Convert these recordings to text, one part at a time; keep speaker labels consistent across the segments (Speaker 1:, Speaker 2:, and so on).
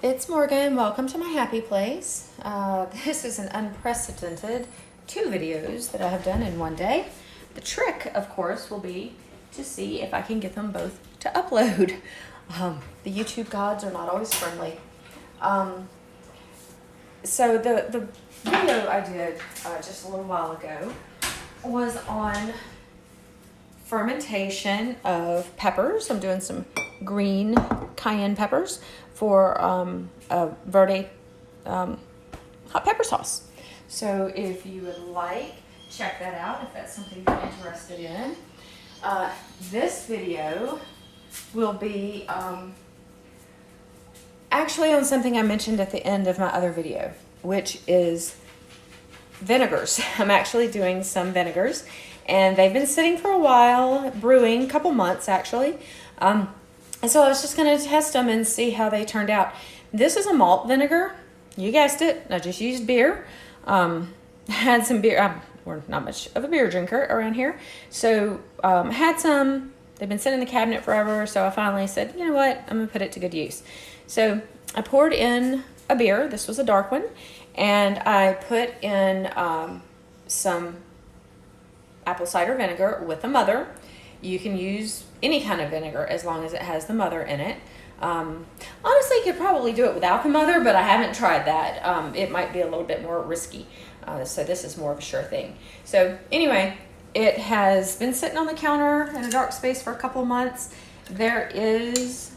Speaker 1: It's Morgan. Welcome to my happy place. This is an unprecedented 2 videos that I have done in one day. The trick, of course, will be to see if I can get them both to upload. The YouTube gods are not always friendly. So the video I did just a little while ago was on fermentation of peppers. I'm doing some green cayenne peppers for a verde hot pepper sauce. So if you would like, check that out if that's something you're interested in. This video will be actually on something I mentioned at the end of my other video, which is vinegars. I'm actually doing some vinegars, and they've been sitting for a while, brewing, a couple months actually. And so I was just going to test them and see how they turned out. This is a malt vinegar. You guessed it. I just used beer. Had some beer. We're not much of a beer drinker around here. So had some. They've been sitting in the cabinet forever. So I finally said, you know what? I'm going to put it to good use. So I poured in a beer. This was a dark one. And I put in some apple cider vinegar with the mother. You can use any kind of vinegar as long as it has the mother in it. Honestly, you could probably do it without the mother, but I haven't tried that. It might be a little bit more risky. So this is more of a sure thing. So anyway, it has been sitting on the counter in a dark space for a couple of months. There is,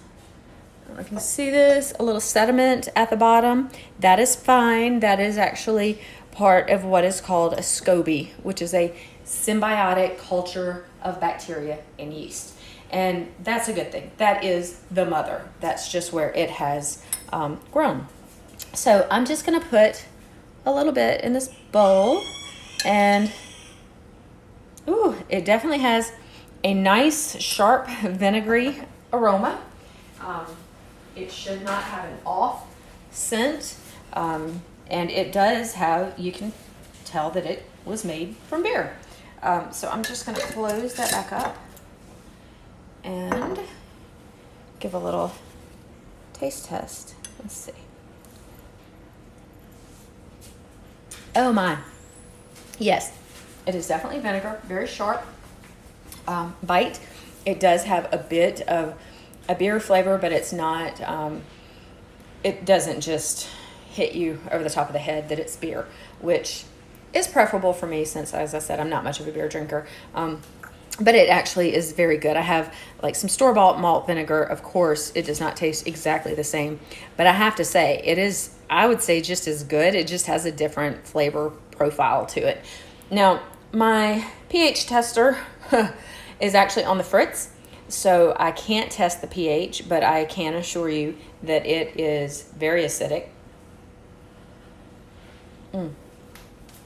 Speaker 1: I don't know if you can see this, a little sediment at the bottom. That is fine. That is actually part of what is called a SCOBY, which is a symbiotic culture of bacteria and yeast. And that's a good thing. That is the mother. That's just where it has grown. So I'm just going to put a little bit in this bowl. And ooh, it definitely has a nice, sharp, vinegary aroma. It should not have an off scent. And it does have, you can tell that it was made from beer. So I'm just going to close that back up and give a little taste test. Let's see. Oh my. Yes, it is definitely vinegar. Very sharp bite. It does have a bit of a beer flavor, but it's not, it doesn't just hit you over the top of the head that it's beer, which is preferable for me since, as I said, I'm not much of a beer drinker. But it actually is very good. I have like some store-bought malt vinegar. Of course, it does not taste exactly the same, but I have to say it is, I would say, just as good. It just has a different flavor profile to it. Now, my pH tester is actually on the fritz, so I can't test the pH, but I can assure you that it is very acidic.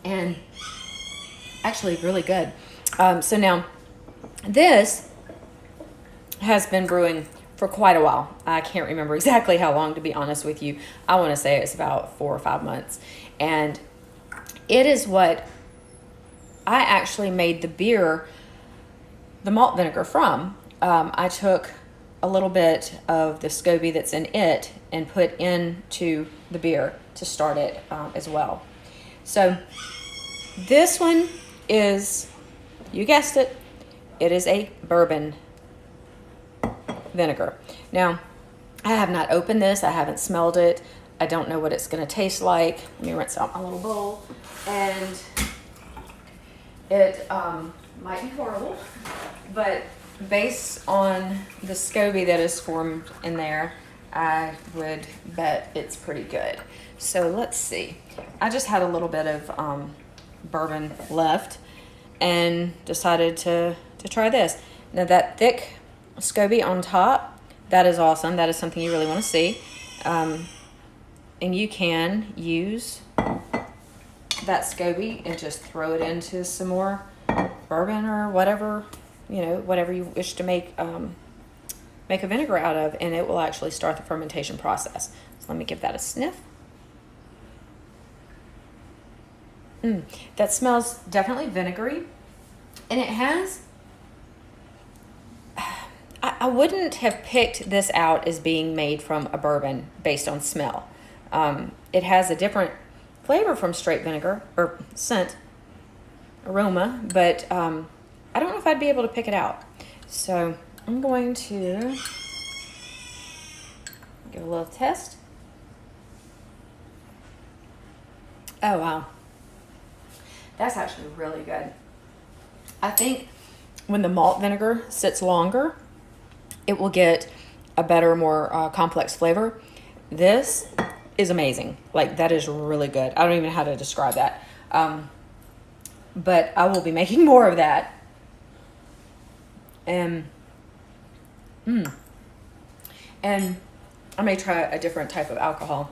Speaker 1: And actually really good. So now this has been brewing for quite a while. I can't remember exactly how long, to be honest with you. I want to say it's about 4 or 5 months. And it is what I actually made the beer, the malt vinegar from. I took a little bit of the SCOBY that's in it and put into the beer to start it as well. So this one is, you guessed it, it is a bourbon vinegar. Now, I have not opened this. I haven't smelled it. I don't know what it's going to taste like. Let me rinse out my little bowl. And it might be horrible, but based on the SCOBY that is formed in there, I would bet it's pretty good. So let's see. I just had a little bit of bourbon left and decided to try this. Now that thick SCOBY on top, that is awesome. That is something you really want to see. And you can use that SCOBY and just throw it into some more bourbon or whatever, you know, whatever you wish to make a vinegar out of, and it will actually start the fermentation process. So let me give that a sniff. That smells definitely vinegary, and it has, I wouldn't have picked this out as being made from a bourbon based on smell. It has a different flavor from straight vinegar, or scent, aroma, but I don't know if I'd be able to pick it out. So I'm going to give a little test. Oh, wow. That's actually really good. I think when the malt vinegar sits longer, it will get a better, more complex flavor. This is amazing. Like, that is really good. I don't even know how to describe that. But I will be making more of that. And I may try a different type of alcohol.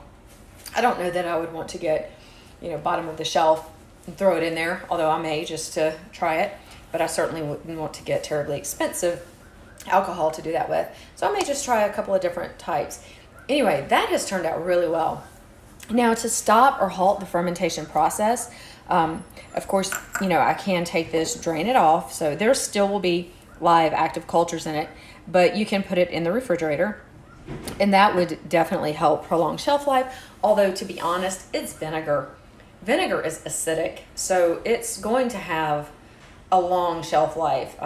Speaker 1: I don't know that I would want to get, bottom of the shelf and throw it in there, although I may, just to try it. But I certainly wouldn't want to get terribly expensive alcohol to do that with. So I may just try a couple of different types. Anyway, that has turned out really well. Now, to stop or halt the fermentation process, of course, I can take this, drain it off. So there still will be live active cultures in it, but you can put it in the refrigerator, and that would definitely help prolong shelf life. Although, to be honest, it's vinegar. Vinegar is acidic, so it's going to have a long shelf life.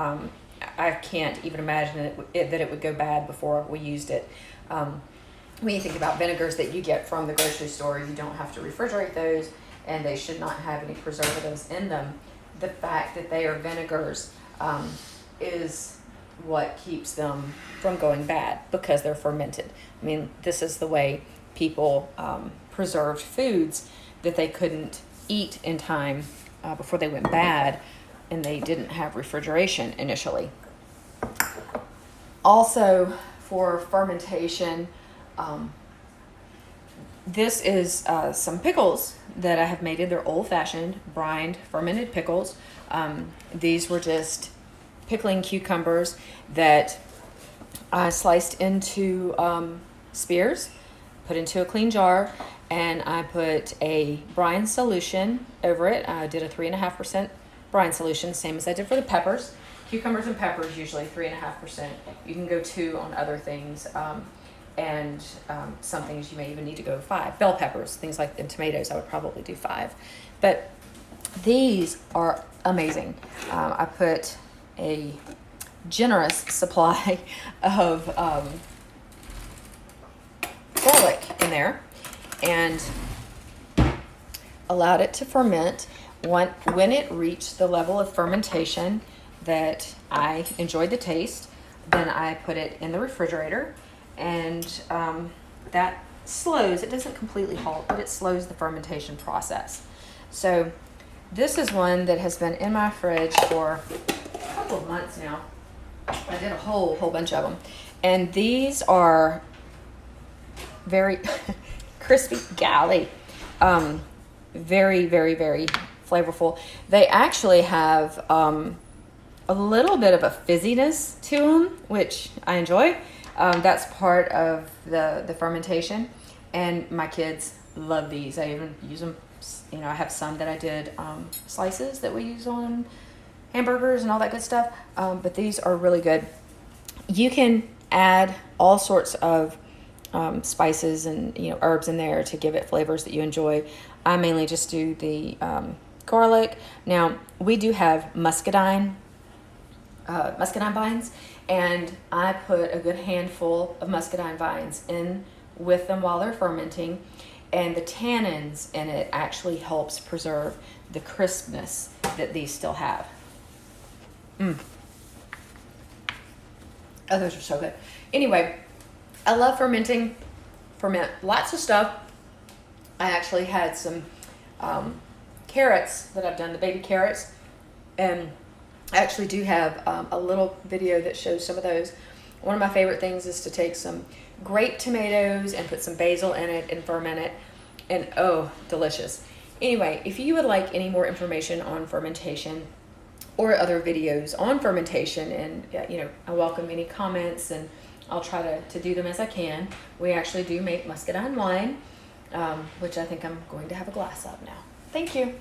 Speaker 1: I can't even imagine that it would go bad before we used it. When you think about vinegars that you get from the grocery store, you don't have to refrigerate those, and they should not have any preservatives in them. The fact that they are vinegars is what keeps them from going bad, because they're fermented. I mean, this is the way people preserved foods that they couldn't eat in time before they went bad, and they didn't have refrigeration initially. Also, for fermentation, this is some pickles that I have made. They're old-fashioned, brined, fermented pickles. These were just pickling cucumbers that I sliced into spears, put into a clean jar, and I put a brine solution over it. I did a 3.5% brine solution, same as I did for the peppers. Cucumbers and peppers, usually 3.5%. You can go 2 on other things. And some things you may even need to go 5. Bell peppers, things like, and tomatoes, I would probably do 5. But these are amazing. I put a generous supply of garlic in there and allowed it to ferment. When it reached the level of fermentation that I enjoyed the taste, then I put it in the refrigerator. And that slows, it doesn't completely halt, but it slows the fermentation process. So this is one that has been in my fridge for a couple of months now. I did a whole bunch of them. And these are very crispy, golly, very, very, very flavorful. They actually have a little bit of a fizziness to them, which I enjoy. That's part of the fermentation, and my kids love these. I even use them, I have some that I did slices that we use on hamburgers and all that good stuff, but these are really good. You can add all sorts of spices and herbs in there to give it flavors that you enjoy. I mainly just do the garlic. Now, we do have muscadine vines, and I put a good handful of muscadine vines in with them while they're fermenting, and the tannins in it actually helps preserve the crispness that these still have. Oh, those are so good. Anyway, I love fermenting. Ferment lots of stuff. I actually had some carrots that I've done, the baby carrots, and I actually do have a little video that shows some of those. One of my favorite things is to take some grape tomatoes and put some basil in it and ferment it, and oh, delicious. Anyway, if you would like any more information on fermentation or other videos on fermentation, and I welcome any comments, and I'll try to do them as I can. We actually do make muscadine wine, which I think I'm going to have a glass of now. Thank you.